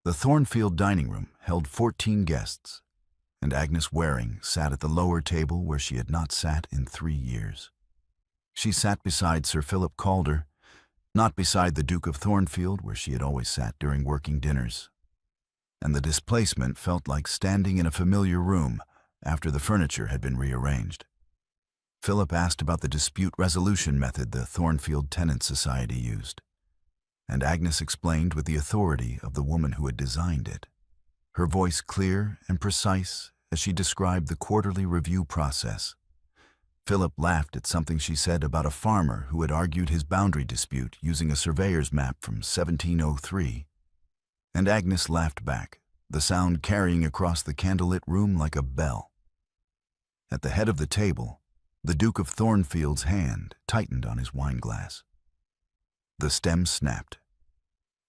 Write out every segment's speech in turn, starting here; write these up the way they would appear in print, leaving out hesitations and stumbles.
The Thornfield dining room held 14 guests, and Agnes Waring sat at the lower table where she had not sat in 3 years. She sat beside Sir Philip Calder, not beside the Duke of Thornfield where she had always sat during working dinners. And the displacement felt like standing in a familiar room after the furniture had been rearranged. Philip asked about the dispute resolution method the Thornfield Tenant Society used, and Agnes explained with the authority of the woman who had designed it, her voice clear and precise as she described the quarterly review process. Philip laughed at something she said about a farmer who had argued his boundary dispute using a surveyor's map from 1703. And Agnes laughed back, the sound carrying across the candlelit room like a bell. At the head of the table, the Duke of Thornfield's hand tightened on his wineglass. The stem snapped.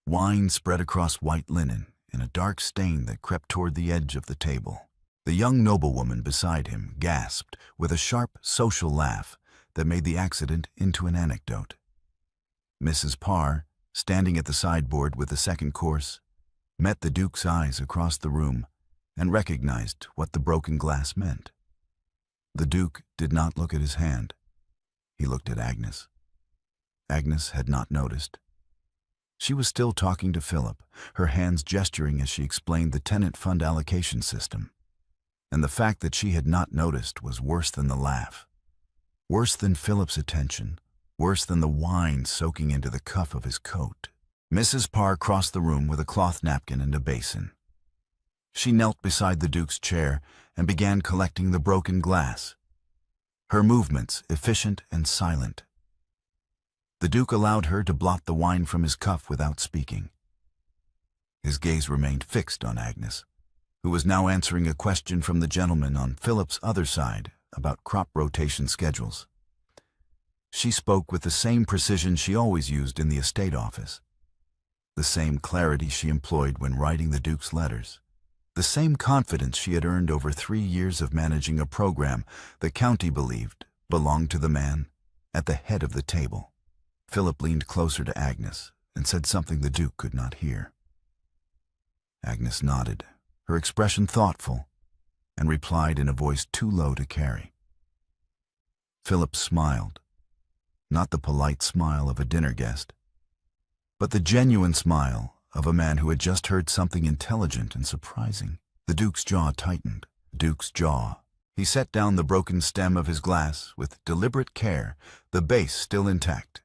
Wine spread across white linen in a dark stain that crept toward the edge of the table. The young noblewoman beside him gasped with a sharp social laugh that made the accident into an anecdote. Mrs. Parr, standing at the sideboard with the second course, met the Duke's eyes across the room and recognized what the broken glass meant. The Duke did not look at his hand. He looked at Agnes. Agnes had not noticed. She was still talking to Philip, her hands gesturing as she explained the tenant fund allocation system. And the fact that she had not noticed was worse than the laugh, worse than Philip's attention, worse than the wine soaking into the cuff of his coat. Mrs. Parr crossed the room with a cloth napkin and a basin. She knelt beside the Duke's chair and began collecting the broken glass, her movements efficient and silent. The Duke allowed her to blot the wine from his cuff without speaking. His gaze remained fixed on Agnes, who was now answering a question from the gentleman on Philip's other side about crop rotation schedules. She spoke with the same precision she always used in the estate office, the same clarity she employed when writing the Duke's letters, the same confidence she had earned over 3 years of managing a program the county believed belonged to the man at the head of the table. Philip leaned closer to Agnes and said something the Duke could not hear. Agnes nodded, her expression thoughtful, and replied in a voice too low to carry. Philip smiled, not the polite smile of a dinner guest, but the genuine smile of a man who had just heard something intelligent and surprising. The Duke's jaw tightened. Duke's jaw. He set down the broken stem of his glass with deliberate care, the base still intact,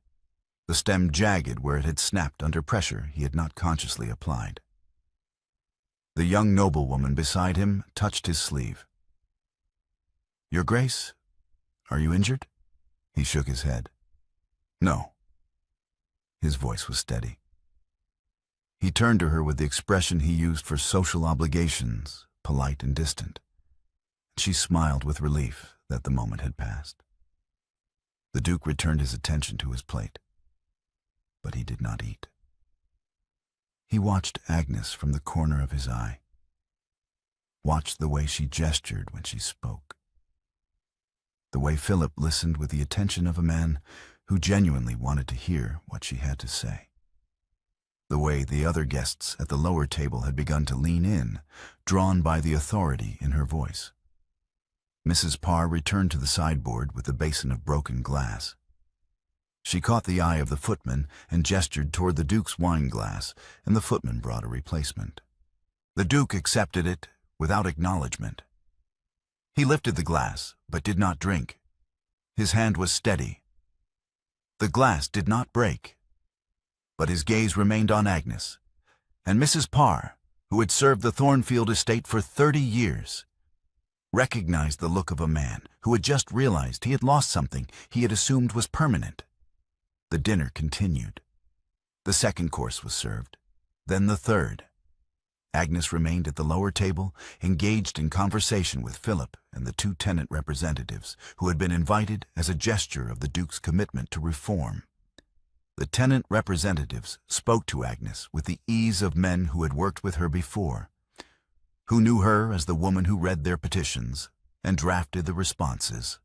the stem jagged where it had snapped under pressure he had not consciously applied. The young noblewoman beside him touched his sleeve. "Your Grace, are you injured?" He shook his head. "No." His voice was steady. He turned to her with the expression he used for social obligations, polite and distant. She smiled with relief that the moment had passed. The Duke returned his attention to his plate, but he did not eat. He watched Agnes from the corner of his eye, watched the way she gestured when she spoke, the way Philip listened with the attention of a man who genuinely wanted to hear what she had to say, the way the other guests at the lower table had begun to lean in, drawn by the authority in her voice. Mrs. Parr returned to the sideboard with the basin of broken glass. She caught the eye of the footman and gestured toward the Duke's wine glass, and the footman brought a replacement. The Duke accepted it without acknowledgement. He lifted the glass, but did not drink. His hand was steady. The glass did not break, but his gaze remained on Agnes, and Mrs. Parr, who had served the Thornfield estate for 30 years, recognized the look of a man who had just realized he had lost something he had assumed was permanent. The dinner continued. The second course was served, then the third. Agnes remained at the lower table, engaged in conversation with Philip and the 2 tenant representatives who had been invited as a gesture of the Duke's commitment to reform. The tenant representatives spoke to Agnes with the ease of men who had worked with her before, who knew her as the woman who read their petitions and drafted the responses,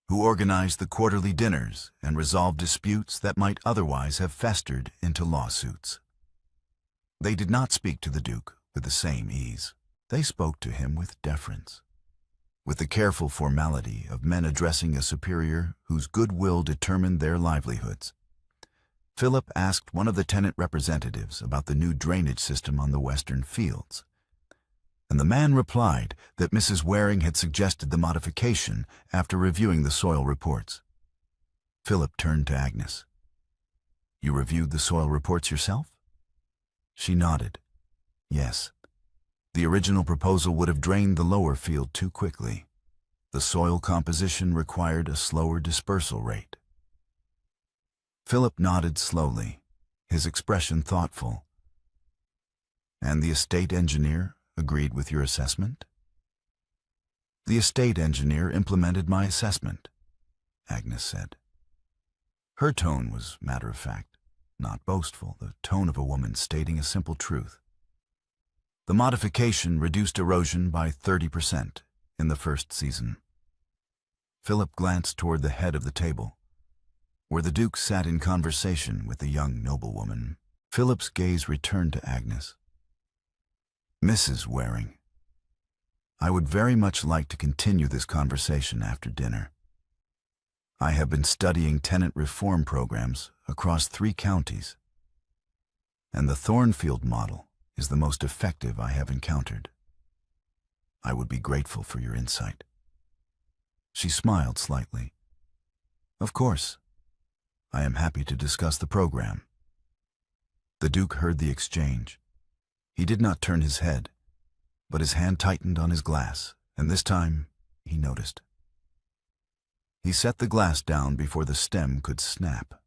who organized the quarterly dinners and resolved disputes that might otherwise have festered into lawsuits. They did not speak to the Duke with the same ease. They spoke to him with deference, with the careful formality of men addressing a superior whose goodwill determined their livelihoods. Philip asked one of the tenant representatives about the new drainage system on the western fields, and the man replied that Mrs. Waring had suggested the modification after reviewing the soil reports. Philip turned to Agnes. "You reviewed the soil reports yourself?" She nodded. "Yes. The original proposal would have drained the lower field too quickly. The soil composition required a slower dispersal rate." Philip nodded slowly, his expression thoughtful. "And the estate engineer agreed with your assessment?" "The estate engineer implemented my assessment," Agnes said. Her tone was matter-of-fact, not boastful, the tone of a woman stating a simple truth. The modification reduced erosion by 30% in the first season. Philip glanced toward the head of the table, where the Duke sat in conversation with the young noblewoman. Philip's gaze returned to Agnes. "Mrs. Waring, I would very much like to continue this conversation after dinner. I have been studying tenant reform programs across 3 counties, and the Thornfield model is the most effective I have encountered. I would be grateful for your insight." She smiled slightly. "Of course. I am happy to discuss the program." The Duke heard the exchange. He did not turn his head, but his hand tightened on his glass, and this time he noticed. He set the glass down before the stem could snap.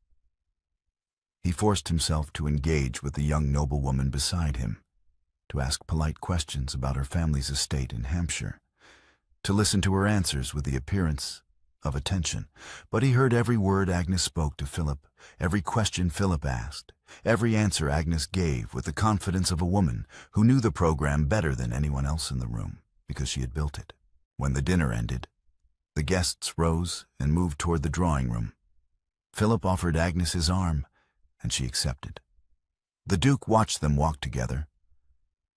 He forced himself to engage with the young noblewoman beside him, to ask polite questions about her family's estate in Hampshire, to listen to her answers with the appearance of attention. But he heard every word Agnes spoke to Philip, every question Philip asked, every answer Agnes gave with the confidence of a woman who knew the program better than anyone else in the room, because she had built it. When the dinner ended, the guests rose and moved toward the drawing room. Philip offered Agnes his arm, and she accepted. The Duke watched them walk together,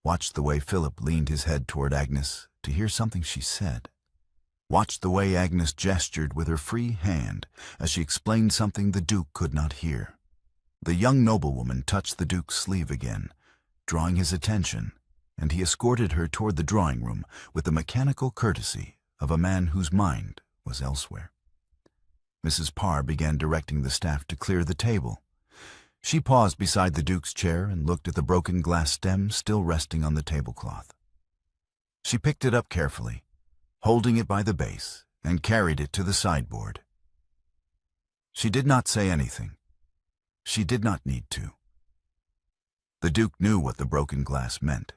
watched the way Philip leaned his head toward Agnes to hear something she said, watched the way Agnes gestured with her free hand as she explained something the Duke could not hear. The young noblewoman touched the Duke's sleeve again, drawing his attention, and he escorted her toward the drawing room with the mechanical courtesy of a man whose mind was elsewhere. Mrs. Parr began directing the staff to clear the table. She paused beside the Duke's chair and looked at the broken glass stem still resting on the tablecloth. She picked it up carefully, holding it by the base, and carried it to the sideboard. She did not say anything. She did not need to. The Duke knew what the broken glass meant.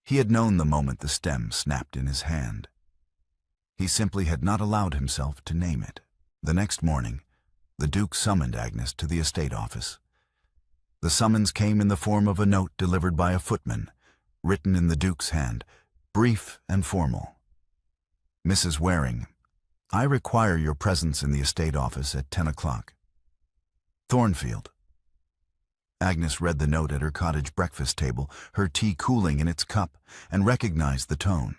He had known the moment the stem snapped in his hand. He simply had not allowed himself to name it. The next morning, the Duke summoned Agnes to the estate office. The summons came in the form of a note delivered by a footman, written in the Duke's hand, brief and formal. "Mrs. Waring, I require your presence in the estate office at 10 o'clock. Thornfield." Agnes read the note at her cottage breakfast table, her tea cooling in its cup, and recognized the tone.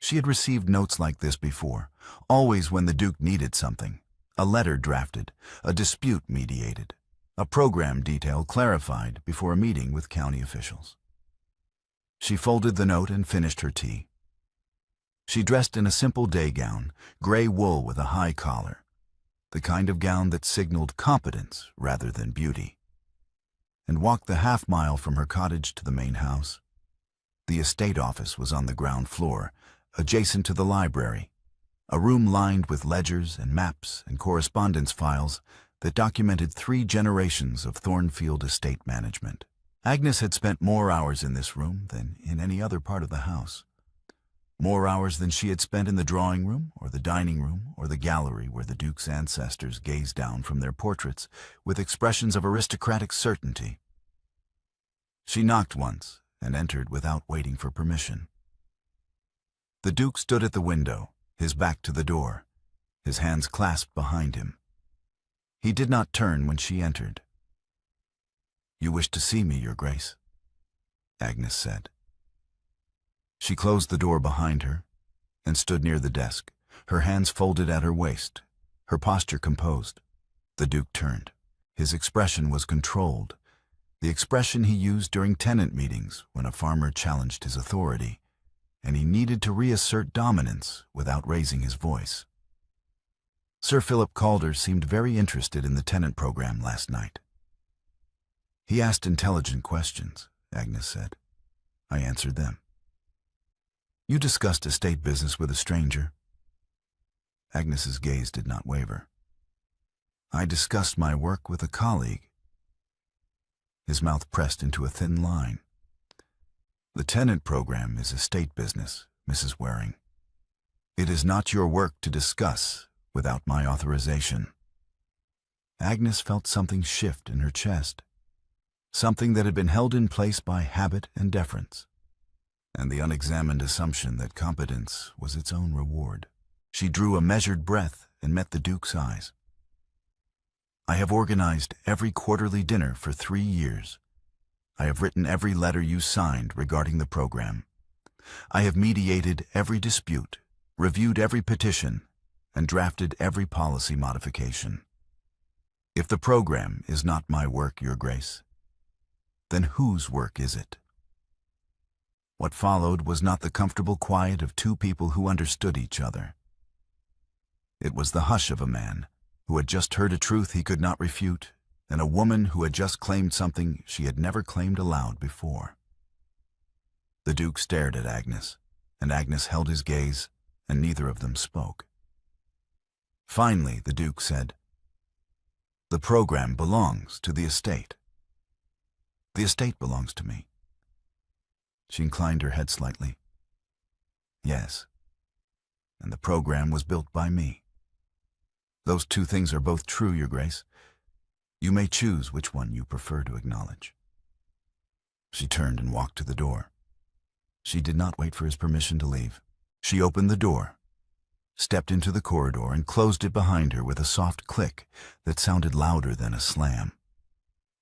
She had received notes like this before, always when the Duke needed something: a letter drafted, a dispute mediated, a program detail clarified before a meeting with county officials. She folded the note and finished her tea. She dressed in a simple day gown, gray wool with a high collar, the kind of gown that signaled competence rather than beauty, and walked the half-mile from her cottage to the main house. The estate office was on the ground floor, adjacent to the library, a room lined with ledgers and maps and correspondence files that documented 3 generations of Thornfield estate management. Agnes had spent more hours in this room than in any other part of the house. More hours than she had spent in the drawing room or the dining room or the gallery where the Duke's ancestors gazed down from their portraits with expressions of aristocratic certainty. She knocked once and entered without waiting for permission. The Duke stood at the window, his back to the door, his hands clasped behind him. He did not turn when she entered. "You wish to see me, Your Grace," Agnes said. She closed the door behind her and stood near the desk, her hands folded at her waist, her posture composed. The Duke turned. His expression was controlled, the expression he used during tenant meetings when a farmer challenged his authority, and he needed to reassert dominance without raising his voice. Sir Philip Calder seemed very interested in the tenant program last night. "He asked intelligent questions," Agnes said. "I answered them." "You discussed estate business with a stranger?" Agnes's gaze did not waver. "I discussed my work with a colleague." His mouth pressed into a thin line. "The tenant program is estate business, Mrs. Waring. It is not your work to discuss without my authorization." Agnes felt something shift in her chest, something that had been held in place by habit and deference, and the unexamined assumption that competence was its own reward. She drew a measured breath and met the Duke's eyes. "I have organized every quarterly dinner for 3 years. I have written every letter you signed regarding the program. I have mediated every dispute, reviewed every petition, and drafted every policy modification. If the program is not my work, Your Grace, then whose work is it?" What followed was not the comfortable quiet of two people who understood each other. It was the hush of a man who had just heard a truth he could not refute, and a woman who had just claimed something she had never claimed aloud before. The Duke stared at Agnes, and Agnes held his gaze, and neither of them spoke. Finally, the Duke said, "The program belongs to the estate." "The estate belongs to me." She inclined her head slightly. "Yes, and the program was built by me. Those two things are both true, Your Grace. You may choose which one you prefer to acknowledge." She turned and walked to the door. She did not wait for his permission to leave. She opened the door, stepped into the corridor, and closed it behind her with a soft click that sounded louder than a slam.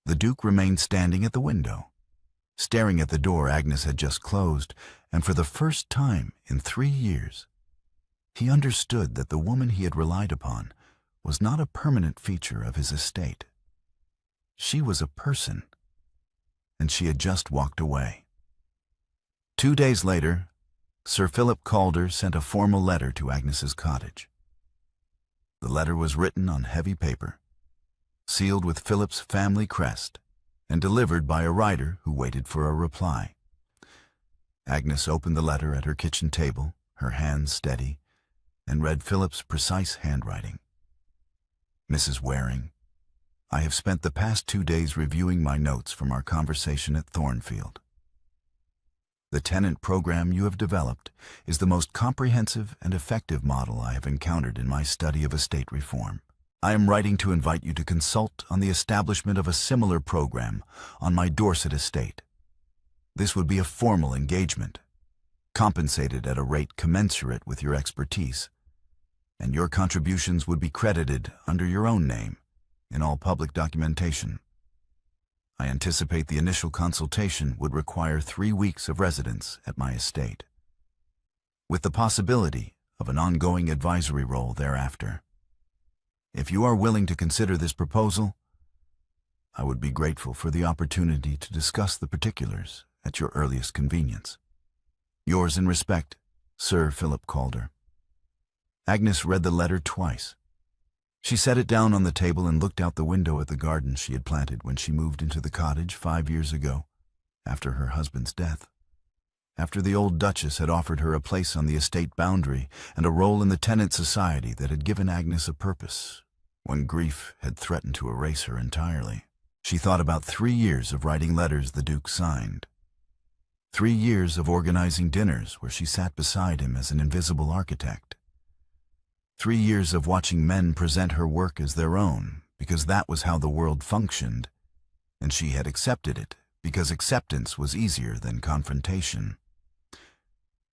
The Duke remained standing at the window, staring at the door Agnes had just closed, and for the first time in 3 years, he understood that the woman he had relied upon was not a permanent feature of his estate. She was a person, and she had just walked away. 2 days later, Sir Philip Calder sent a formal letter to Agnes's cottage. The letter was written on heavy paper, sealed with Philip's family crest, and delivered by a writer who waited for a reply. Agnes opened the letter at her kitchen table, her hands steady, and read Philip's precise handwriting. "Mrs. Waring, I have spent the past 2 days reviewing my notes from our conversation at Thornfield. The tenant program you have developed is the most comprehensive and effective model I have encountered in my study of estate reform. I am writing to invite you to consult on the establishment of a similar program on my Dorset estate. This would be a formal engagement, compensated at a rate commensurate with your expertise, and your contributions would be credited under your own name in all public documentation. I anticipate the initial consultation would require 3 weeks of residence at my estate, with the possibility of an ongoing advisory role thereafter. If you are willing to consider this proposal, I would be grateful for the opportunity to discuss the particulars at your earliest convenience. Yours in respect, Sir Philip Calder." Agnes read the letter twice. She set it down on the table and looked out the window at the garden she had planted when she moved into the cottage 5 years ago, after her husband's death. After the old Duchess had offered her a place on the estate boundary and a role in the tenant society that had given Agnes a purpose, when grief had threatened to erase her entirely. She thought about 3 years of writing letters the Duke signed. 3 years of organizing dinners where she sat beside him as an invisible architect. 3 years of watching men present her work as their own, because that was how the world functioned, and she had accepted it because acceptance was easier than confrontation.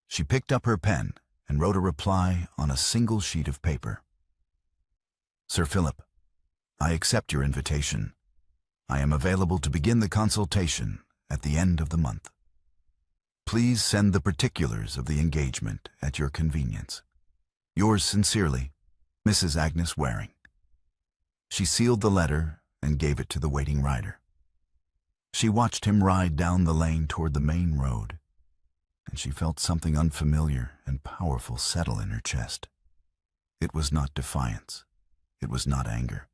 She picked up her pen and wrote a reply on a single sheet of paper. "Sir Philip, I accept your invitation. I am available to begin the consultation at the end of the month. Please send the particulars of the engagement at your convenience. Yours sincerely, Mrs. Agnes Waring. She sealed the letter and gave it to the waiting rider. She watched him ride down the lane toward the main road, and she felt something unfamiliar and powerful settle in her chest. It was not defiance. It was not anger.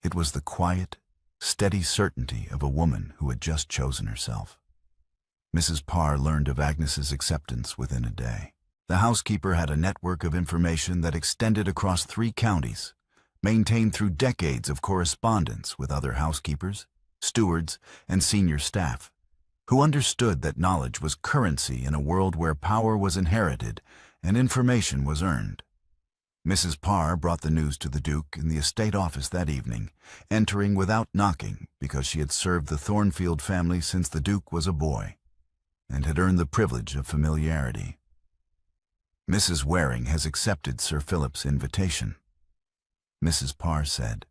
It was the quiet, steady certainty of a woman who had just chosen herself. Mrs. Parr learned of Agnes's acceptance within a day. The housekeeper had a network of information that extended across 3 counties, maintained through decades of correspondence with other housekeepers, stewards, and senior staff, who understood that knowledge was currency in a world where power was inherited and information was earned. Mrs. Parr brought the news to the Duke in the estate office that evening, entering without knocking because she had served the Thornfield family since the Duke was a boy, and had earned the privilege of familiarity. Mrs. Waring has accepted Sir Philip's invitation, Mrs. Parr said.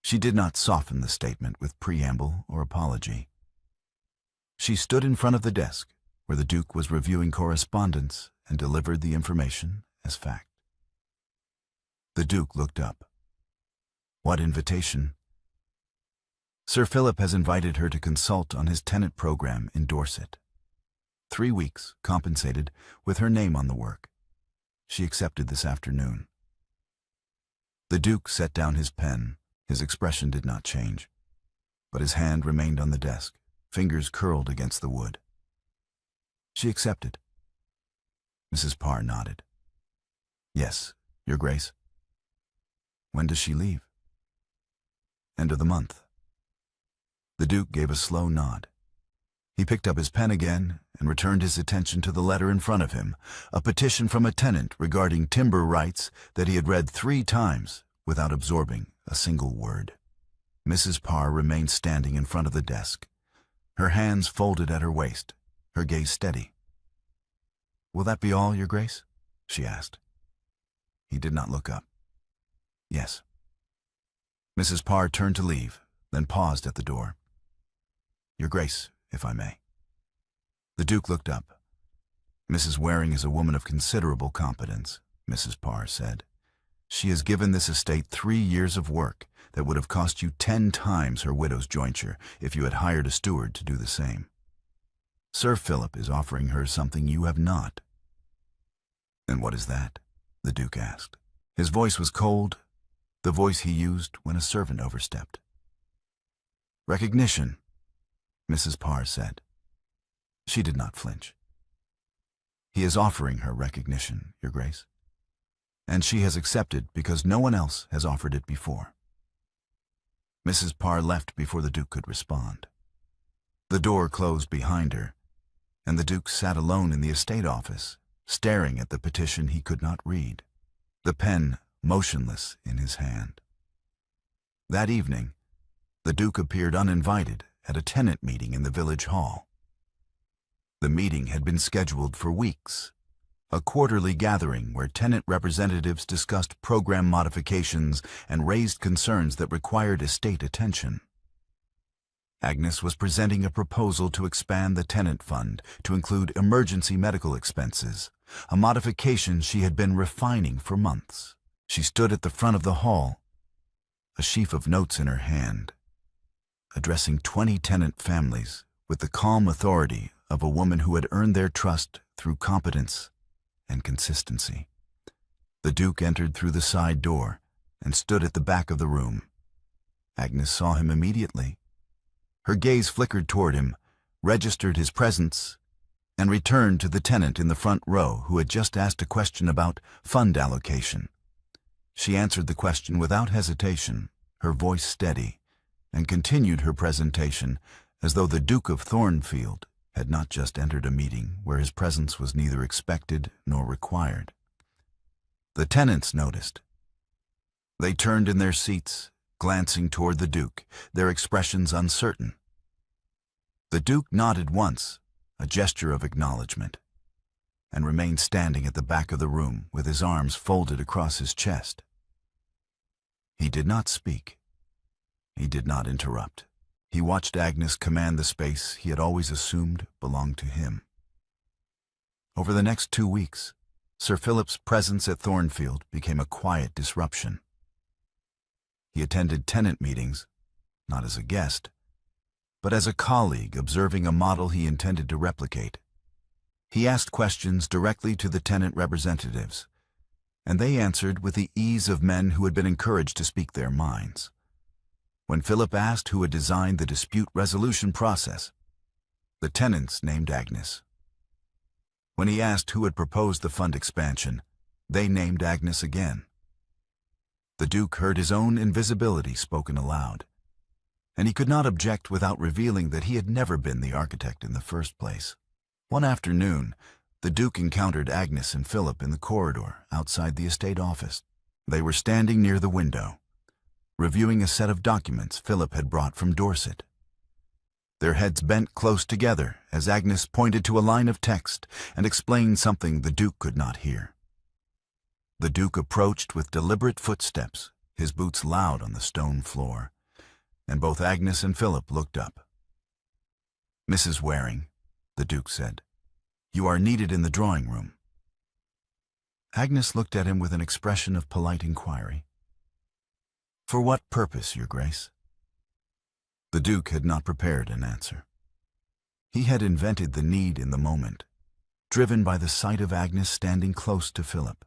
She did not soften the statement with preamble or apology. She stood in front of the desk where the Duke was reviewing correspondence and delivered the information as fact. The Duke looked up. What invitation? Sir Philip has invited her to consult on his tenant program in Dorset. 3 weeks, compensated, with her name on the work. She accepted this afternoon. The Duke set down his pen. His expression did not change, but his hand remained on the desk, fingers curled against the wood. She accepted. Mrs. Parr nodded. Yes, Your Grace. When does she leave? End of the month. The Duke gave a slow nod. He picked up his pen again and returned his attention to the letter in front of him, a petition from a tenant regarding timber rights that he had read 3 times without absorbing a single word. Mrs. Parr remained standing in front of the desk, her hands folded at her waist, her gaze steady. Will that be all, Your Grace? She asked. He did not look up. Yes. Mrs. Parr turned to leave, then paused at the door. Your Grace, if I may. The Duke looked up. Mrs. Waring is a woman of considerable competence, Mrs. Parr said. She has given this estate 3 years of work that would have cost you 10 times her widow's jointure if you had hired a steward to do the same. Sir Philip is offering her something you have not. And what is that? The Duke asked. His voice was cold, the voice he used when a servant overstepped. Recognition, Mrs. Parr said. She did not flinch. He is offering her recognition, Your Grace, and she has accepted because no one else has offered it before. Mrs. Parr left before the Duke could respond. The door closed behind her, and the Duke sat alone in the estate office, staring at the petition he could not read, the pen motionless in his hand. That evening, the Duke appeared uninvited at a tenant meeting in the village hall. The meeting had been scheduled for weeks, a quarterly gathering where tenant representatives discussed program modifications and raised concerns that required estate attention. Agnes was presenting a proposal to expand the tenant fund to include emergency medical expenses, a modification she had been refining for months. She stood at the front of the hall, a sheaf of notes in her hand, addressing 20 tenant families with the calm authority of a woman who had earned their trust through competence and consistency. The Duke entered through the side door and stood at the back of the room. Agnes saw him immediately. Her gaze flickered toward him, registered his presence, and returned to the tenant in the front row who had just asked a question about fund allocation. She answered the question without hesitation, her voice steady, and continued her presentation as though the Duke of Thornfield had not just entered a meeting where his presence was neither expected nor required. The tenants noticed. They turned in their seats, glancing toward the Duke, their expressions uncertain. The Duke nodded once, a gesture of acknowledgement, and remained standing at the back of the room with his arms folded across his chest. He did not speak. He did not interrupt. He watched Agnes command the space he had always assumed belonged to him. Over the next 2 weeks, Sir Philip's presence at Thornfield became a quiet disruption. He attended tenant meetings, not as a guest, but as a colleague observing a model he intended to replicate. He asked questions directly to the tenant representatives, and they answered with the ease of men who had been encouraged to speak their minds. When Philip asked who had designed the dispute resolution process, the tenants named Agnes. When he asked who had proposed the fund expansion, they named Agnes again. The Duke heard his own invisibility spoken aloud, and he could not object without revealing that he had never been the architect in the first place. One afternoon, the Duke encountered Agnes and Philip in the corridor outside the estate office. They were standing near the window, reviewing a set of documents Philip had brought from Dorset. Their heads bent close together as Agnes pointed to a line of text and explained something the Duke could not hear. The Duke approached with deliberate footsteps, his boots loud on the stone floor, and both Agnes and Philip looked up. "Mrs. Waring," the Duke said, "you are needed in the drawing room." Agnes looked at him with an expression of polite inquiry. "For what purpose, Your Grace?" The Duke had not prepared an answer. He had invented the need in the moment, driven by the sight of Agnes standing close to Philip,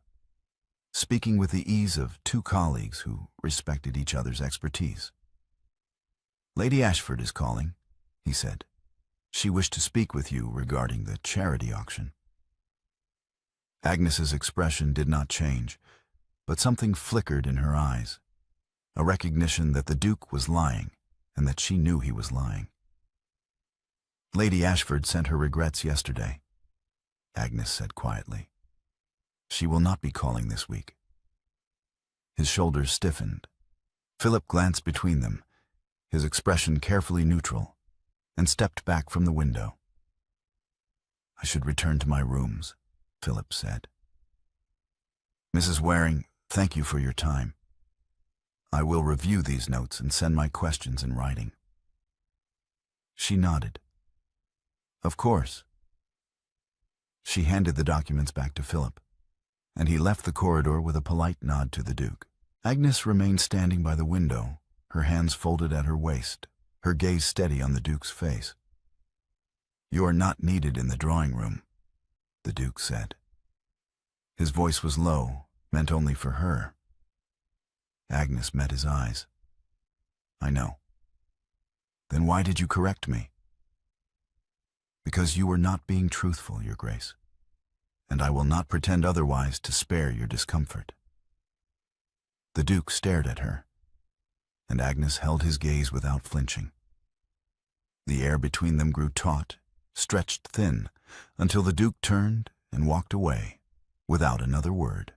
speaking with the ease of two colleagues who respected each other's expertise. "Lady Ashford is calling," he said. "She wished to speak with you regarding the charity auction." Agnes's expression did not change, but something flickered in her eyes, a recognition that the Duke was lying and that she knew he was lying. "Lady Ashford sent her regrets yesterday," Agnes said quietly. "She will not be calling this week." His shoulders stiffened. Philip glanced between them, his expression carefully neutral, and stepped back from the window. "I should return to my rooms," Philip said. "Mrs. Waring, thank you for your time. I will review these notes and send my questions in writing." She nodded. "Of course." She handed the documents back to Philip, and he left the corridor with a polite nod to the Duke. Agnes remained standing by the window, her hands folded at her waist, her gaze steady on the Duke's face. "You are not needed in the drawing room," the Duke said. His voice was low, meant only for her. Agnes met his eyes. "I know." "Then why did you correct me?" "Because you were not being truthful, Your Grace, and I will not pretend otherwise to spare your discomfort." The Duke stared at her, and Agnes held his gaze without flinching. The air between them grew taut, stretched thin, until the Duke turned and walked away, without another word.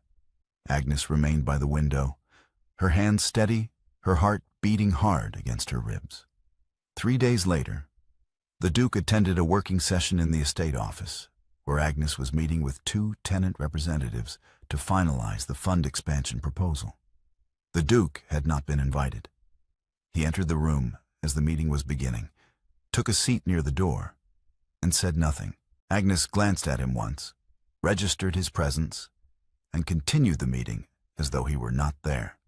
Agnes remained by the window, her hands steady, her heart beating hard against her ribs. 3 days later, the Duke attended a working session in the estate office, where Agnes was meeting with 2 tenant representatives to finalize the fund expansion proposal. The Duke had not been invited. He entered the room as the meeting was beginning, took a seat near the door, and said nothing. Agnes glanced at him once, registered his presence, and continued the meeting as though he were not there.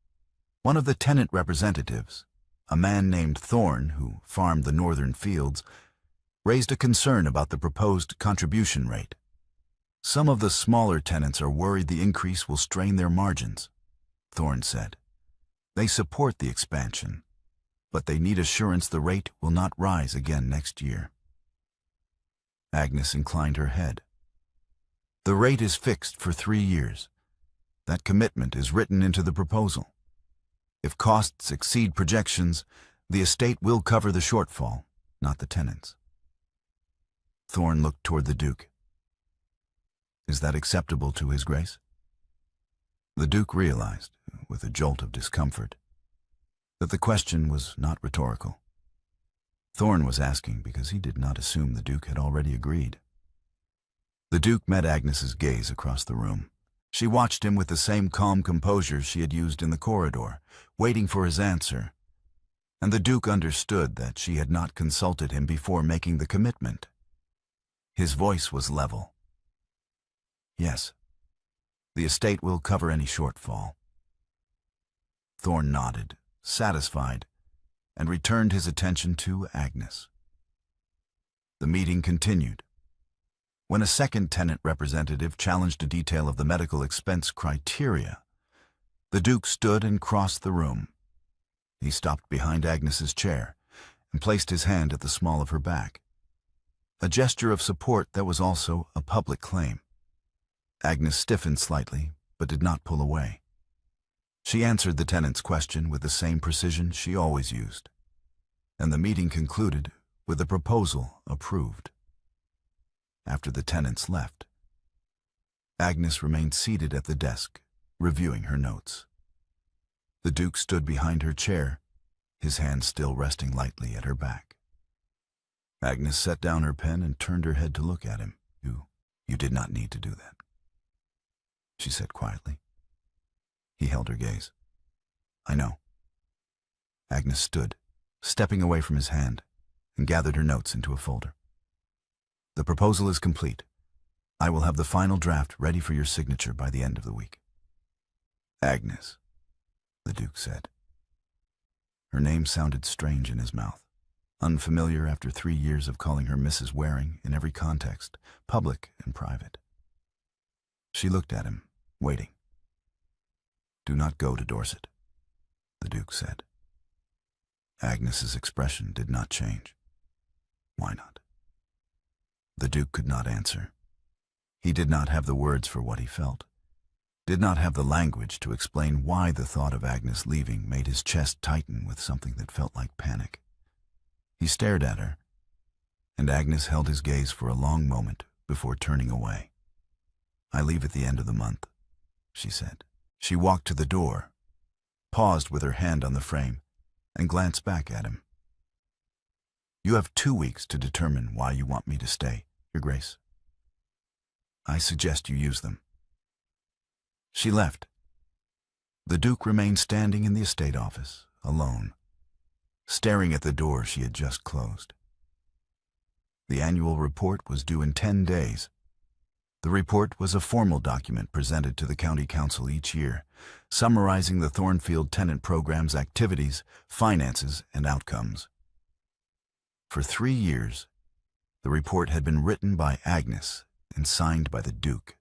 One of the tenant representatives, a man named Thorne who farmed the northern fields, raised a concern about the proposed contribution rate. "Some of the smaller tenants are worried the increase will strain their margins," Thorne said. "They support the expansion, but they need assurance the rate will not rise again next year." Agnes inclined her head. "The rate is fixed for 3 years. That commitment is written into the proposal. If costs exceed projections, the estate will cover the shortfall, not the tenants." Thorne looked toward the Duke. "Is that acceptable to His Grace?" The Duke realized, with a jolt of discomfort, that the question was not rhetorical. Thorne was asking because he did not assume the Duke had already agreed. The Duke met Agnes's gaze across the room. She watched him with the same calm composure she had used in the corridor, waiting for his answer. and the Duke understood that she had not consulted him before making the commitment. His voice was level. "Yes, the estate will cover any shortfall." Thorn nodded, satisfied, and returned his attention to Agnes. The meeting continued. When a second tenant representative challenged a detail of the medical expense criteria, the Duke stood and crossed the room. He stopped behind Agnes's chair and placed his hand at the small of her back, a gesture of support that was also a public claim. Agnes stiffened slightly, but did not pull away. She answered the tenant's question with the same precision she always used, and the meeting concluded with the proposal approved. After the tenants left, Agnes remained seated at the desk, reviewing her notes. The Duke stood behind her chair, his hand still resting lightly at her back. Agnes set down her pen and turned her head to look at him. You did not need to do that," she said quietly. He held her gaze. "I know." Agnes stood, stepping away from his hand, and gathered her notes into a folder. "The proposal is complete. I will have the final draft ready for your signature by the end of the week." "Agnes," the Duke said. Her name sounded strange in his mouth, unfamiliar after 3 years of calling her Mrs. Waring in every context, public and private. She looked at him, waiting. "Do not go to Dorset," the Duke said. Agnes's expression did not change. "Why not?" The Duke could not answer. He did not have the words for what he felt, did not have the language to explain why the thought of Agnes leaving made his chest tighten with something that felt like panic. He stared at her, and Agnes held his gaze for a long moment before turning away. "I leave at the end of the month," she said. She walked to the door, paused with her hand on the frame, and glanced back at him. "You have 2 weeks to determine why you want me to stay, Your Grace. I suggest you use them." She left. The Duke remained standing in the estate office, alone, staring at the door she had just closed. The annual report was due in 10 days. The report was a formal document presented to the County Council each year, summarizing the Thornfield Tenant Program's activities, finances, and outcomes. For 3 years, the report had been written by Agnes and signed by the Duke,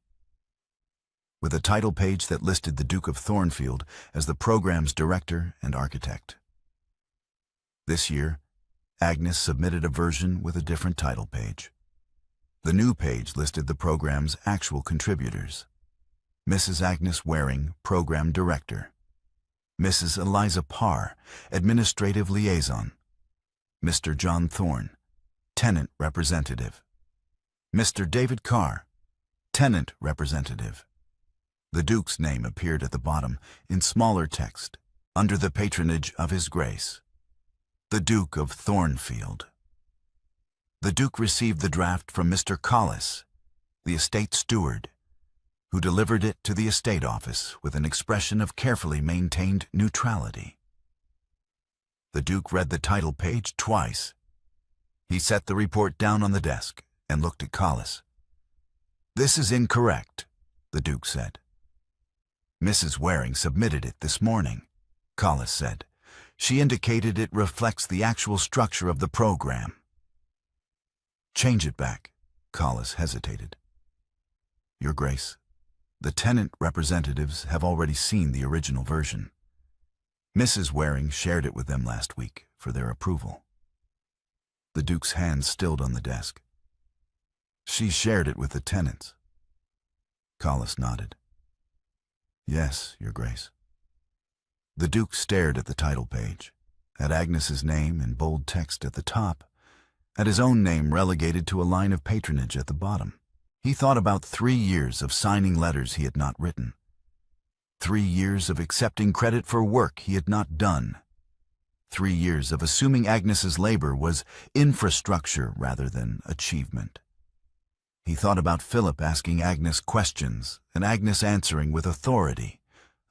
with a title page that listed the Duke of Thornfield as the program's director and architect. This year, Agnes submitted a version with a different title page. The new page listed the program's actual contributors: Mrs. Agnes Waring, Program Director; Mrs. Eliza Parr, Administrative Liaison; Mr. John Thorne, Tenant Representative; Mr. David Carr, Tenant Representative. The Duke's name appeared at the bottom in smaller text, under the patronage of His Grace, the Duke of Thornfield. The Duke received the draft from Mr. Collis, the estate steward, who delivered it to the estate office with an expression of carefully maintained neutrality. The Duke read the title page twice. He set the report down on the desk and looked at Collis. "This is incorrect," the Duke said. "Mrs. Waring submitted it this morning," Collis said. "She indicated it reflects the actual structure of the program." "Change it back," Collis hesitated. "Your Grace, the tenant representatives have already seen the original version. Mrs. Waring shared it with them last week for their approval." The Duke's hand stilled on the desk. "She shared it with the tenants." Collis nodded. "Yes, Your Grace." The Duke stared at the title page, at Agnes's name in bold text at the top, at his own name relegated to a line of patronage at the bottom. He thought about 3 years of signing letters he had not written, 3 years of accepting credit for work he had not done, 3 years of assuming Agnes's labor was infrastructure rather than achievement. He thought about Philip asking Agnes questions and Agnes answering with authority,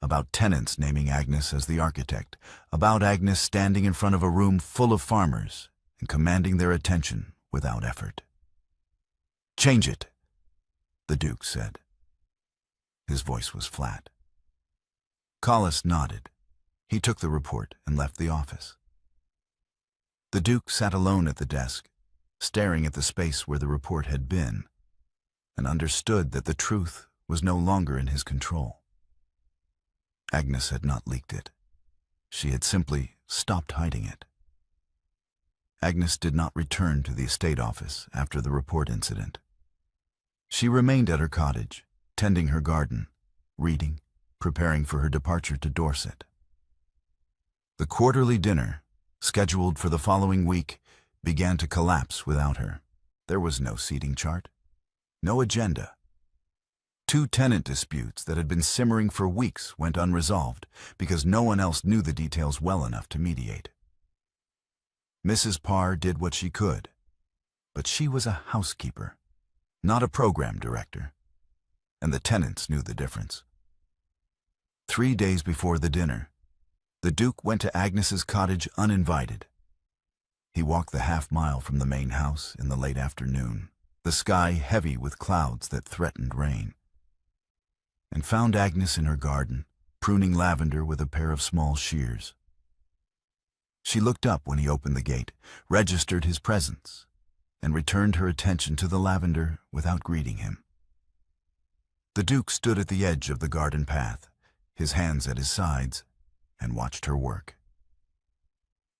about tenants naming Agnes as the architect, about Agnes standing in front of a room full of farmers and commanding their attention without effort. "Change it," the Duke said. His voice was flat. Collis nodded. He took the report and left the office. The Duke sat alone at the desk, staring at the space where the report had been, and understood that the truth was no longer in his control. Agnes had not leaked it. She had simply stopped hiding it. Agnes did not return to the estate office after the report incident. She remained at her cottage, tending her garden, reading, preparing for her departure to Dorset. The quarterly dinner, scheduled for the following week, began to collapse without her. There was no seating chart, no agenda. 2 tenant disputes that had been simmering for weeks went unresolved because no one else knew the details well enough to mediate. Mrs. Parr did what she could, but she was a housekeeper, not a program director, and the tenants knew the difference. 3 days before the dinner, the Duke went to Agnes's cottage uninvited. He walked the half-mile from the main house in the late afternoon, the sky heavy with clouds that threatened rain, and found Agnes in her garden, pruning lavender with a pair of small shears. She looked up when he opened the gate, registered his presence, and returned her attention to the lavender without greeting him. The Duke stood at the edge of the garden path, his hands at his sides, and watched her work.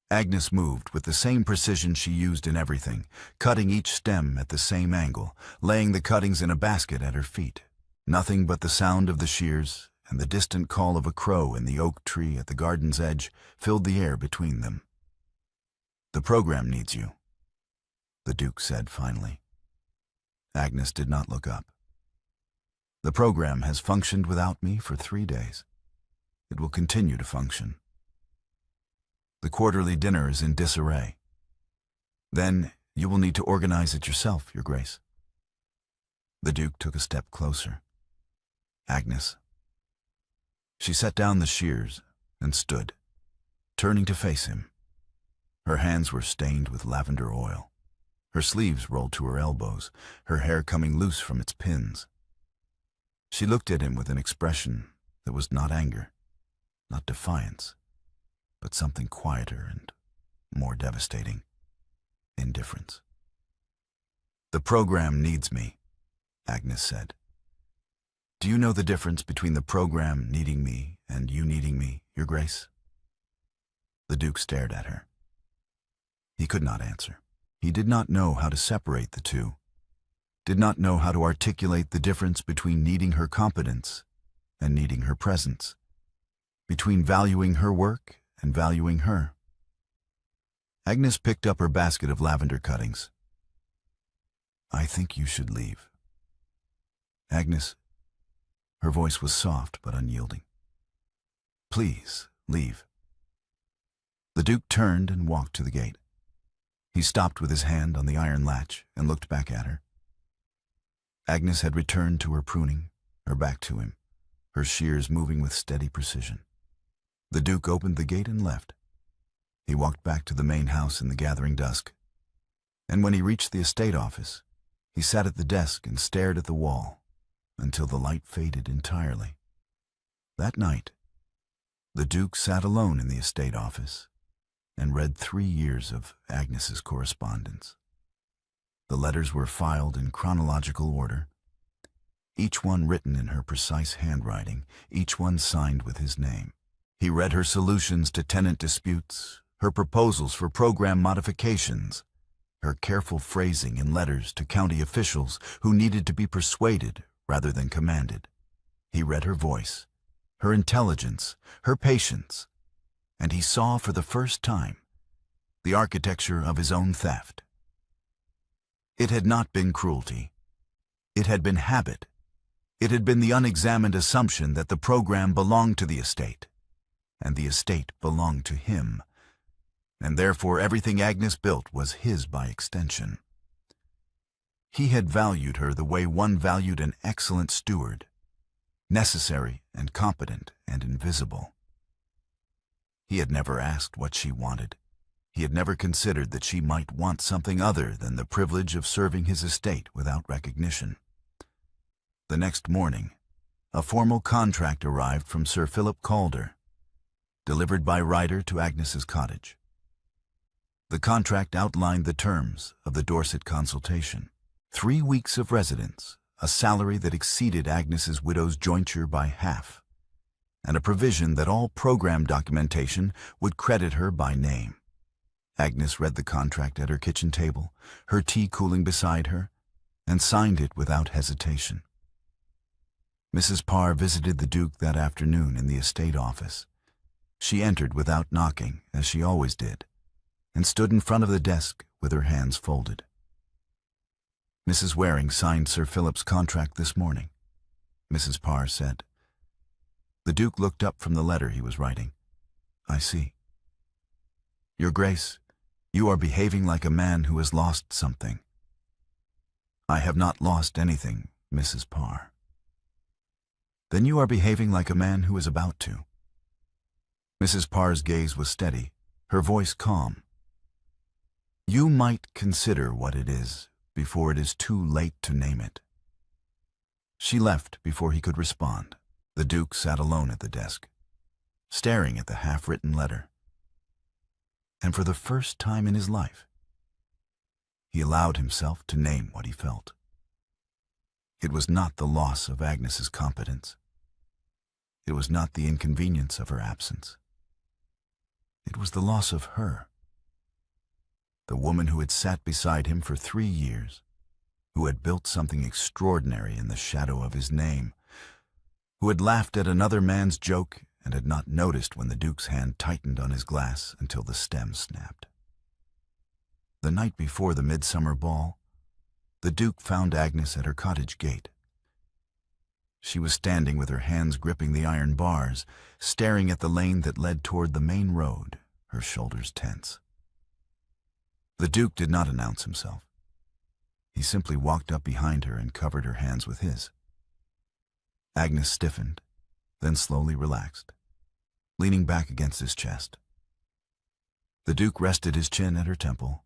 Agnes moved with the same precision she used in everything, cutting each stem at the same angle, laying the cuttings in a basket at her feet. Nothing but the sound of the shears and the distant call of a crow in the oak tree at the garden's edge filled the air between them. "The program needs you," the Duke said finally. Agnes did not look up. "The program has functioned without me for 3 days. It will continue to function. The quarterly dinner is in disarray. Then you will need to organize it yourself, Your Grace." The Duke took a step closer. "Agnes." She set down the shears and stood, turning to face him. Her hands were stained with lavender oil. Her sleeves rolled to her elbows, her hair coming loose from its pins. She looked at him with an expression that was not anger, not defiance, but something quieter and more devastating: indifference. "The program needs me," Agnes said. "Do you know the difference between the program needing me and you needing me, Your Grace?" The Duke stared at her. He could not answer. He did not know how to separate the two, did not know how to articulate the difference between needing her competence and needing her presence, between valuing her work and valuing her. Agnes picked up her basket of lavender cuttings. "I think you should leave." "Agnes," her voice was soft but unyielding. "Please, leave." The Duke turned and walked to the gate. He stopped with his hand on the iron latch and looked back at her. Agnes had returned to her pruning, her back to him, her shears moving with steady precision. The Duke opened the gate and left. He walked back to the main house in the gathering dusk, and when he reached the estate office, he sat at the desk and stared at the wall until the light faded entirely. That night, the Duke sat alone in the estate office and read 3 years of Agnes's correspondence. The letters were filed in chronological order, each one written in her precise handwriting, each one signed with his name. He read her solutions to tenant disputes, her proposals for program modifications, her careful phrasing in letters to county officials who needed to be persuaded rather than commanded. He read her voice, her intelligence, her patience, and he saw for the first time the architecture of his own theft. It had not been cruelty. It had been habit. It had been the unexamined assumption that the program belonged to the estate, and the estate belonged to him, and therefore everything Agnes built was his by extension. He had valued her the way one valued an excellent steward, necessary and competent and invisible. He had never asked what she wanted. He had never considered that she might want something other than the privilege of serving his estate without recognition. The next morning, a formal contract arrived from Sir Philip Calder, delivered by Ryder to Agnes's cottage. The contract outlined the terms of the Dorset consultation: 3 weeks of residence, a salary that exceeded Agnes's widow's jointure by half, and a provision that all program documentation would credit her by name. Agnes read the contract at her kitchen table, her tea cooling beside her, and signed it without hesitation. Mrs. Parr visited the Duke that afternoon in the estate office. She entered without knocking, as she always did, and stood in front of the desk with her hands folded. "Mrs. Waring signed Sir Philip's contract this morning," Mrs. Parr said. The Duke looked up from the letter he was writing. "I see. Your Grace, you are behaving like a man who has lost something." "I have not lost anything, Mrs. Parr." "Then you are behaving like a man who is about to." Mrs. Parr's gaze was steady, her voice calm. "You might consider what it is before it is too late to name it." She left before he could respond. The Duke sat alone at the desk, staring at the half-written letter. And for the first time in his life, he allowed himself to name what he felt. It was not the loss of Agnes's competence. It was not the inconvenience of her absence. It was the loss of her. The woman who had sat beside him for 3 years, who had built something extraordinary in the shadow of his name, who had laughed at another man's joke and had not noticed when the Duke's hand tightened on his glass until the stem snapped. The night before the midsummer ball, the Duke found Agnes at her cottage gate. She was standing with her hands gripping the iron bars, staring at the lane that led toward the main road, her shoulders tense. The Duke did not announce himself. He simply walked up behind her and covered her hands with his. Agnes stiffened, then slowly relaxed, leaning back against his chest. The Duke rested his chin at her temple,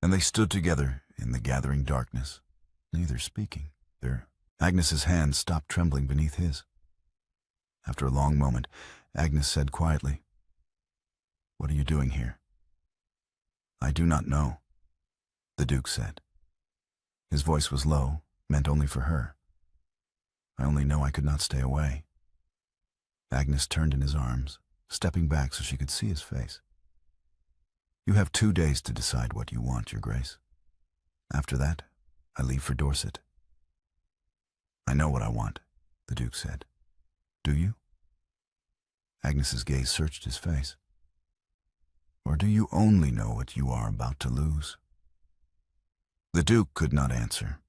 and they stood together in the gathering darkness, neither speaking. Agnes's hand stopped trembling beneath his. After a long moment, Agnes said quietly, "What are you doing here?" "I do not know," the Duke said. His voice was low, meant only for her. "I only know I could not stay away." Agnes turned in his arms, stepping back so she could see his face. "You have 2 days to decide what you want, Your Grace. After that, I leave for Dorset." "I know what I want," the Duke said. "Do you?" Agnes's gaze searched his face. "Or do you only know what you are about to lose?" The Duke could not answer.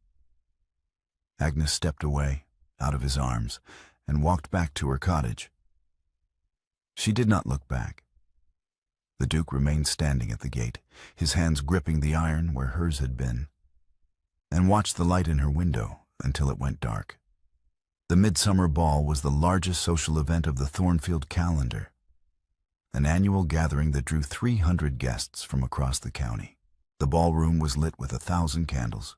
Agnes stepped away, out of his arms, and walked back to her cottage. She did not look back. The Duke remained standing at the gate, his hands gripping the iron where hers had been, and watched the light in her window until it went dark. The midsummer ball was the largest social event of the Thornfield calendar, an annual gathering that drew 300 guests from across the county. The ballroom was lit with 1,000 candles,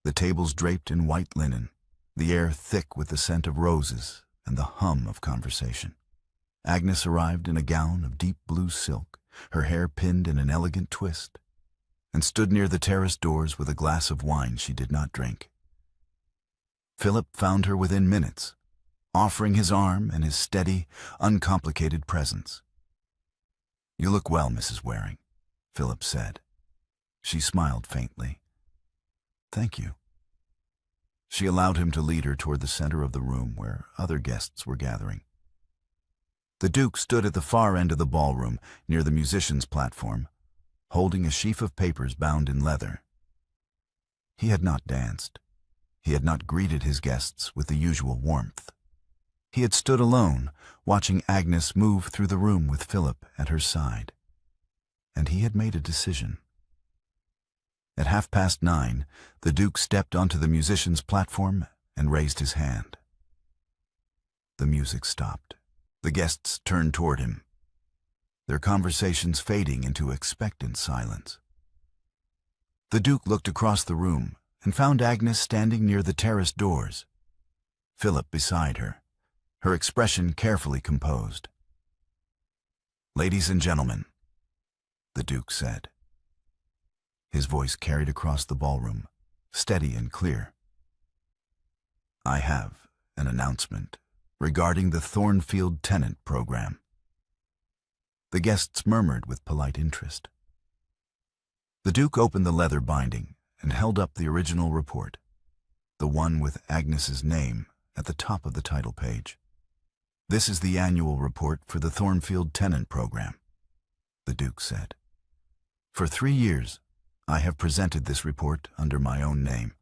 the tables draped in white linen, the air thick with the scent of roses and the hum of conversation. Agnes arrived in a gown of deep blue silk, her hair pinned in an elegant twist, and stood near the terrace doors with a glass of wine she did not drink. Philip found her within minutes, offering his arm and his steady, uncomplicated presence. "You look well, Mrs. Waring," Philip said. She smiled faintly. "Thank you." She allowed him to lead her toward the center of the room where other guests were gathering. The Duke stood at the far end of the ballroom, near the musicians' platform, holding a sheaf of papers bound in leather. He had not danced. He had not greeted his guests with the usual warmth. He had stood alone, watching Agnes move through the room with Philip at her side. And he had made a decision. At 9:30, the Duke stepped onto the musicians' platform and raised his hand. The music stopped. The guests turned toward him, their conversations fading into expectant silence. The Duke looked across the room and found Agnes standing near the terrace doors, Philip beside her, her expression carefully composed. "Ladies and gentlemen," the Duke said. His voice carried across the ballroom, steady and clear. "I have an announcement regarding the Thornfield tenant program." The guests murmured with polite interest. The Duke opened the leather binding and held up the original report, the one with Agnes's name at the top of the title page. "This is the annual report for the Thornfield tenant program," the Duke said. "For 3 years, I have presented this report under my own name,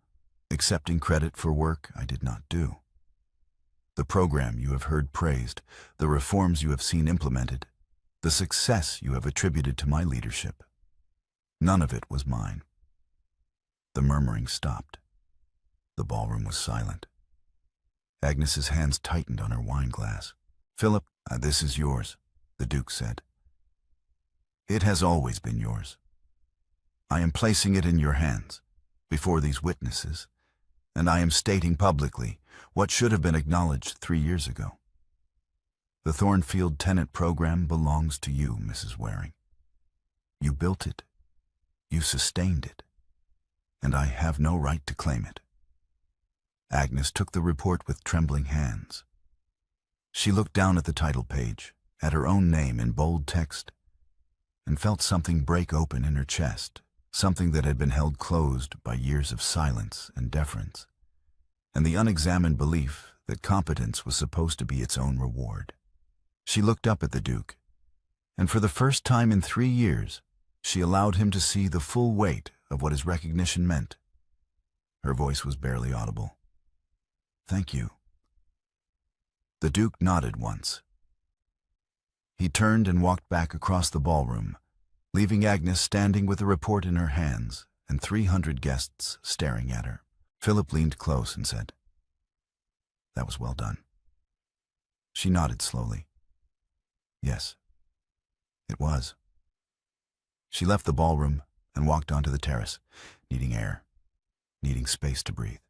accepting credit for work I did not do. The program you have heard praised, the reforms you have seen implemented, the success you have attributed to my leadership, none of it was mine." The murmuring stopped. The ballroom was silent. Agnes's hands tightened on her wine glass. "Philip, this is yours," the Duke said. "It has always been yours. I am placing it in your hands, before these witnesses, and I am stating publicly what should have been acknowledged 3 years ago. The Thornfield tenant program belongs to you, Mrs. Waring. You built it, you sustained it, and I have no right to claim it." Agnes took the report with trembling hands. She looked down at the title page, at her own name in bold text, and felt something break open in her chest, something that had been held closed by years of silence and deference, and the unexamined belief that competence was supposed to be its own reward. She looked up at the Duke, and for the first time in 3 years, she allowed him to see the full weight of what his recognition meant. Her voice was barely audible. "Thank you." The Duke nodded once. He turned and walked back across the ballroom, leaving Agnes standing with the report in her hands and 300 guests staring at her. Philip leaned close and said, "That was well done." She nodded slowly. "Yes, it was." She left the ballroom and walked onto the terrace, needing air, needing space to breathe.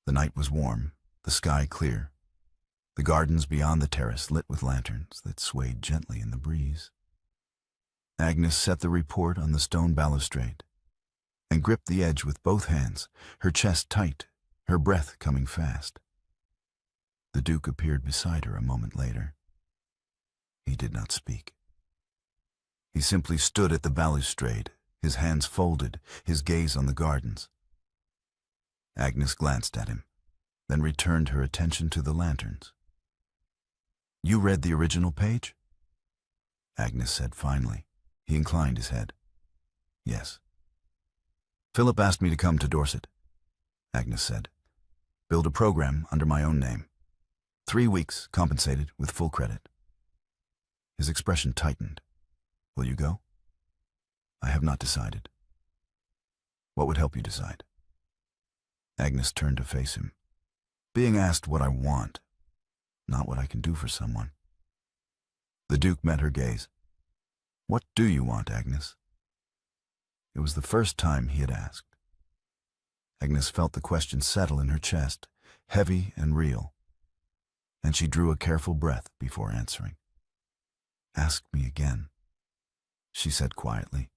The night was warm, the sky clear, the gardens beyond the terrace lit with lanterns that swayed gently in the breeze. Agnes set the report on the stone balustrade and gripped the edge with both hands, her chest tight, her breath coming fast. The Duke appeared beside her a moment later. He did not speak. He simply stood at the balustrade, his hands folded, his gaze on the gardens. Agnes glanced at him, then returned her attention to the lanterns. "You read the original page?" Agnes said finally. He inclined his head. "Yes." "Philip asked me to come to Dorset," Agnes said. "Build a program under my own name. 3 weeks, compensated, with full credit." His expression tightened. "Will you go?" "I have not decided." "What would help you decide?" Agnes turned to face him. "Being asked what I want, not what I can do for someone." The Duke met her gaze. "What do you want, Agnes?" It was the first time he had asked. Agnes felt the question settle in her chest, heavy and real, and she drew a careful breath before answering. "Ask me again," she said quietly,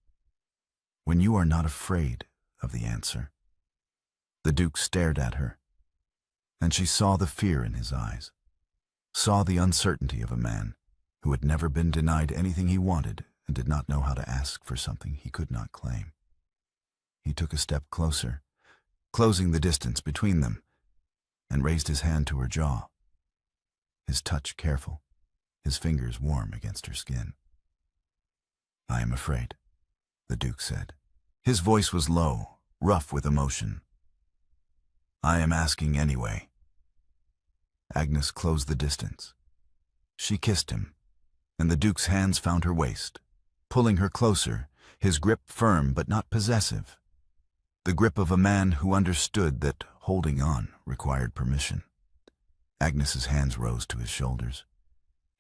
"when you are not afraid of the answer." The Duke stared at her, and she saw the fear in his eyes, saw the uncertainty of a man who had never been denied anything he wanted and did not know how to ask for something he could not claim. He took a step closer, closing the distance between them, and raised his hand to her jaw, his touch careful, his fingers warm against her skin. "I am afraid," the Duke said. His voice was low, rough with emotion. "I am asking anyway." Agnes closed the distance. She kissed him, and the Duke's hands found her waist, pulling her closer, his grip firm but not possessive, the grip of a man who understood that holding on required permission. Agnes's hands rose to his shoulders,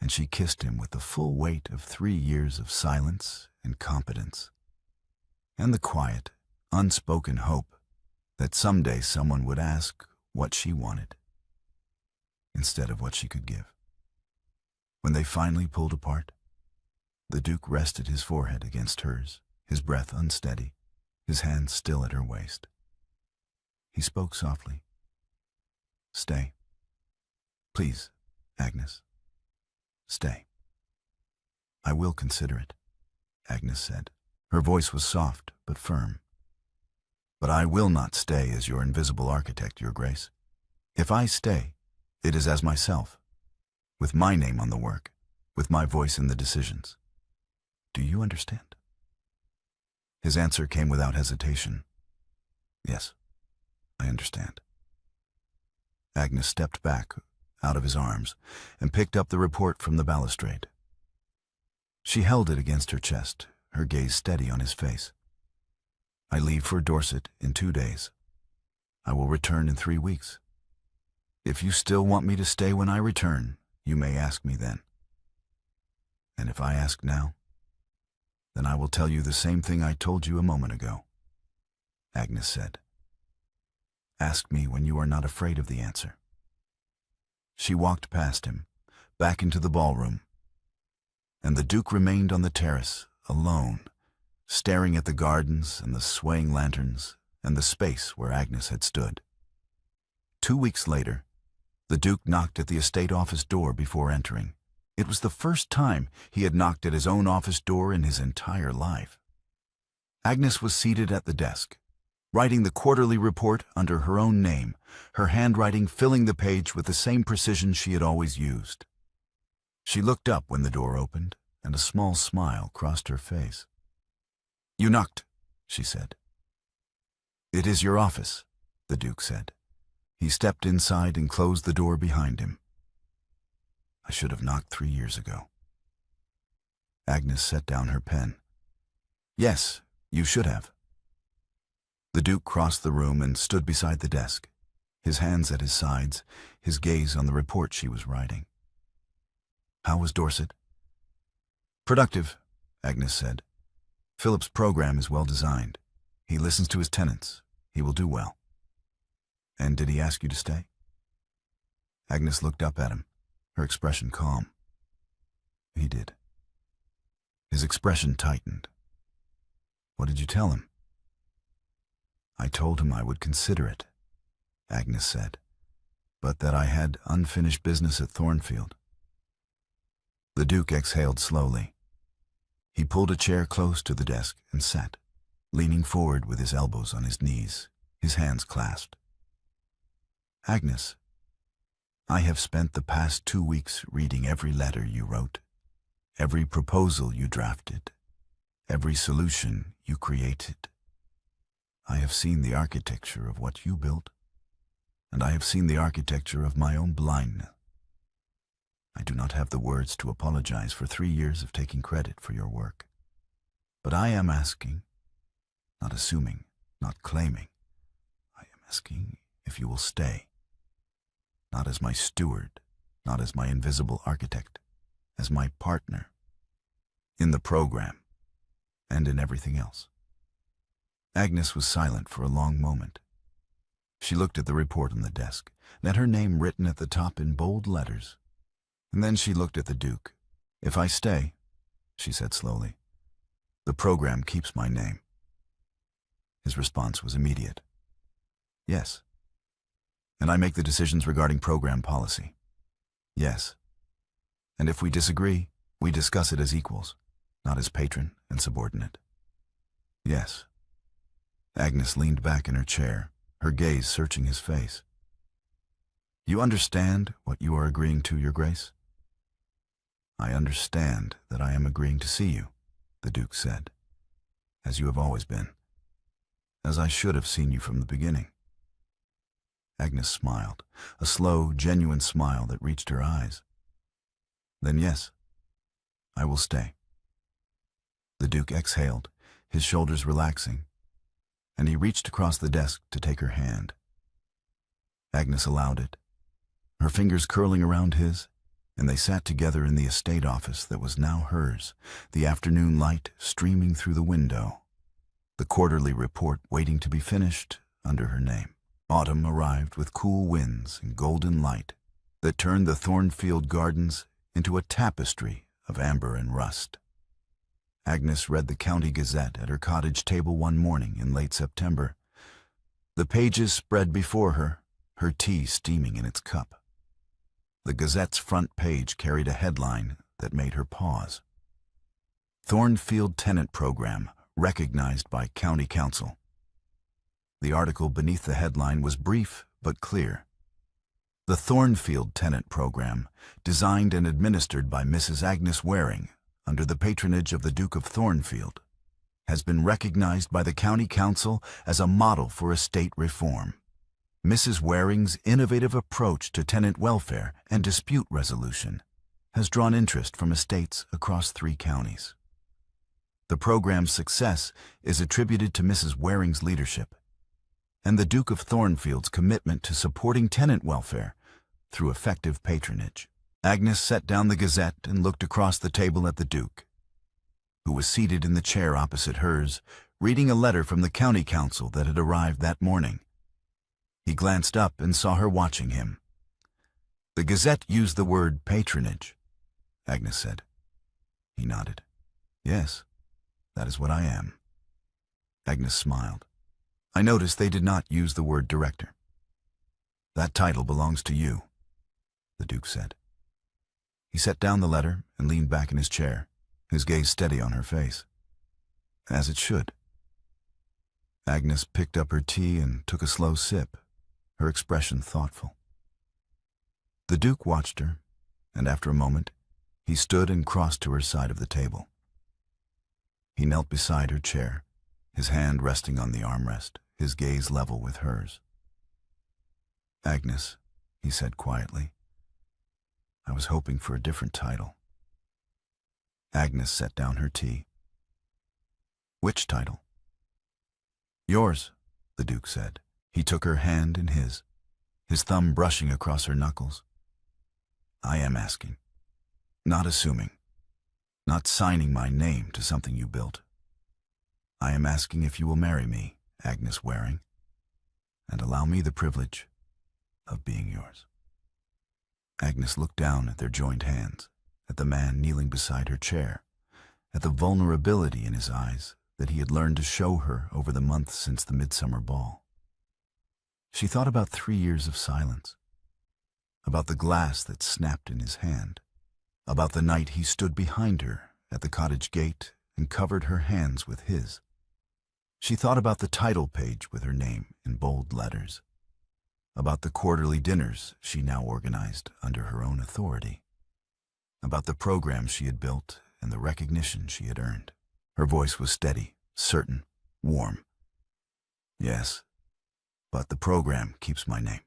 and she kissed him with the full weight of 3 years of silence and competence, and the quiet, unspoken hope that someday someone would ask what she wanted, instead of what she could give. When they finally pulled apart, the Duke rested his forehead against hers, his breath unsteady, his hand still at her waist. He spoke softly. "Stay. Please, Agnes. Stay." "I will consider it," Agnes said. Her voice was soft but firm. "But I will not stay as your invisible architect, Your Grace. If I stay, it is as myself, with my name on the work, with my voice in the decisions. Do you understand?" His answer came without hesitation. "Yes, I understand." Agnes stepped back, out of his arms, and picked up the report from the balustrade. She held it against her chest, her gaze steady on his face. "I leave for Dorset in 2 days. I will return in 3 weeks. If you still want me to stay when I return, you may ask me then. And if I ask now, then I will tell you the same thing I told you a moment ago," Agnes said. "Ask me when you are not afraid of the answer." She walked past him, back into the ballroom, and the Duke remained on the terrace, alone, staring at the gardens and the swaying lanterns and the space where Agnes had stood. 2 weeks later, the Duke knocked at the estate office door before entering. It was the first time he had knocked at his own office door in his entire life. Agnes was seated at the desk, writing the quarterly report under her own name, her handwriting filling the page with the same precision she had always used. She looked up when the door opened, and a small smile crossed her face. "You knocked," she said. "It is your office," the Duke said. He stepped inside and closed the door behind him. "I should have knocked 3 years ago." Agnes set down her pen. "Yes, you should have." The Duke crossed the room and stood beside the desk, his hands at his sides, his gaze on the report she was writing. "How was Dorset?" "Productive," Agnes said. "Philip's program is well designed. He listens to his tenants. He will do well." "And did he ask you to stay?" Agnes looked up at him, her expression calm. "He did." His expression tightened. "What did you tell him?" "I told him I would consider it," Agnes said, "but that I had unfinished business at Thornfield." The Duke exhaled slowly. He pulled a chair close to the desk and sat, leaning forward with his elbows on his knees, his hands clasped. "Agnes, I have spent the past 2 weeks reading every letter you wrote, every proposal you drafted, every solution you created. I have seen the architecture of what you built, and I have seen the architecture of my own blindness. I do not have the words to apologize for 3 years of taking credit for your work. But I am asking, not assuming, not claiming, I am asking if you will stay. Not as my steward, not as my invisible architect, as my partner. In the program, and in everything else." Agnes was silent for a long moment. She looked at the report on the desk, and at her name written at the top in bold letters. And then she looked at the Duke. "If I stay," she said slowly, "the program keeps my name." His response was immediate. "Yes." "And I make the decisions regarding program policy." "Yes." "And if we disagree, we discuss it as equals, not as patron and subordinate." "Yes." Agnes leaned back in her chair, her gaze searching his face. "You understand what you are agreeing to, Your Grace?" "I understand that I am agreeing to see you," the Duke said, "as you have always been, as I should have seen you from the beginning." Agnes smiled, a slow, genuine smile that reached her eyes. "Then yes, I will stay." The Duke exhaled, his shoulders relaxing, and he reached across the desk to take her hand. Agnes allowed it, her fingers curling around his, and they sat together in the estate office that was now hers, the afternoon light streaming through the window, the quarterly report waiting to be finished under her name. Autumn arrived with cool winds and golden light that turned the Thornfield Gardens into a tapestry of amber and rust. Agnes read the County Gazette at her cottage table one morning in late September. The pages spread before her, her tea steaming in its cup. The Gazette's front page carried a headline that made her pause. Thornfield Tenant Program recognized by County Council. The article beneath the headline was brief but clear. The Thornfield Tenant Program, designed and administered by Mrs. Agnes Waring under the patronage of the Duke of Thornfield, has been recognized by the County Council as a model for estate reform. Mrs. Waring's innovative approach to tenant welfare and dispute resolution has drawn interest from estates across 3 counties. The program's success is attributed to Mrs. Waring's leadership and the Duke of Thornfield's commitment to supporting tenant welfare through effective patronage. Agnes set down the Gazette and looked across the table at the Duke, who was seated in the chair opposite hers, reading a letter from the County Council that had arrived that morning. He glanced up and saw her watching him. The Gazette used the word patronage, Agnes said. He nodded. Yes, that is what I am. Agnes smiled. I noticed they did not use the word director. That title belongs to you, the Duke said. He set down the letter and leaned back in his chair, his gaze steady on her face. As it should. Agnes picked up her tea and took a slow sip, her expression thoughtful. The Duke watched her, and after a moment, he stood and crossed to her side of the table. He knelt beside her chair, his hand resting on the armrest, his gaze level with hers. Agnes, he said quietly, I was hoping for a different title. Agnes set down her tea. Which title? Yours, the Duke said. He took her hand in his thumb brushing across her knuckles. I am asking, not assuming, not signing my name to something you built. I am asking if you will marry me, Agnes Waring, and allow me the privilege of being yours. Agnes looked down at their joined hands, at the man kneeling beside her chair, at the vulnerability in his eyes that he had learned to show her over the months since the midsummer ball. She thought about 3 years of silence, about the glass that snapped in his hand, about the night he stood behind her at the cottage gate and covered her hands with his. She thought about the title page with her name in bold letters, about the quarterly dinners she now organized under her own authority, about the program she had built and the recognition she had earned. Her voice was steady, certain, warm. Yes, but the program keeps my name.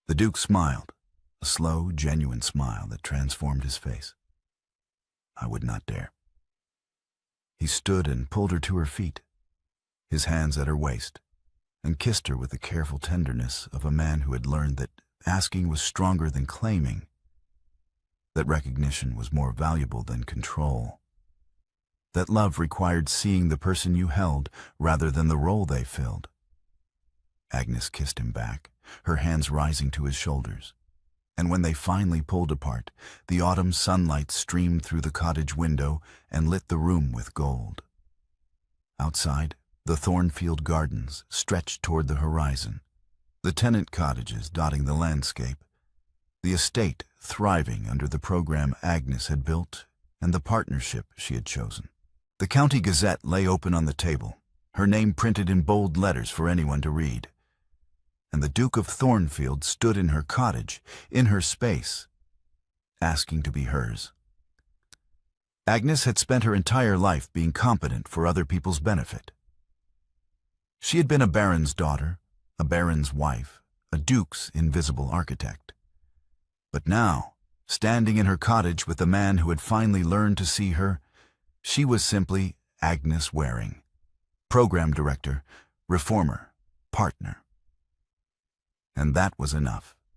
The Duke smiled, a slow, genuine smile that transformed his face. I would not dare. He stood and pulled her to her feet, his hands at her waist, and kissed her with the careful tenderness of a man who had learned that asking was stronger than claiming, that recognition was more valuable than control, that love required seeing the person you held rather than the role they filled. Agnes kissed him back, her hands rising to his shoulders, and when they finally pulled apart, the autumn sunlight streamed through the cottage window and lit the room with gold. Outside, the Thornfield Gardens stretched toward the horizon, the tenant cottages dotting the landscape, the estate thriving under the program Agnes had built and the partnership she had chosen. The County Gazette lay open on the table, her name printed in bold letters for anyone to read. And the Duke of Thornfield stood in her cottage, in her space, asking to be hers. Agnes had spent her entire life being competent for other people's benefit. She had been a baron's daughter, a baron's wife, a duke's invisible architect. But now, standing in her cottage with the man who had finally learned to see her, she was simply Agnes Waring, program director, reformer, partner. And that was enough.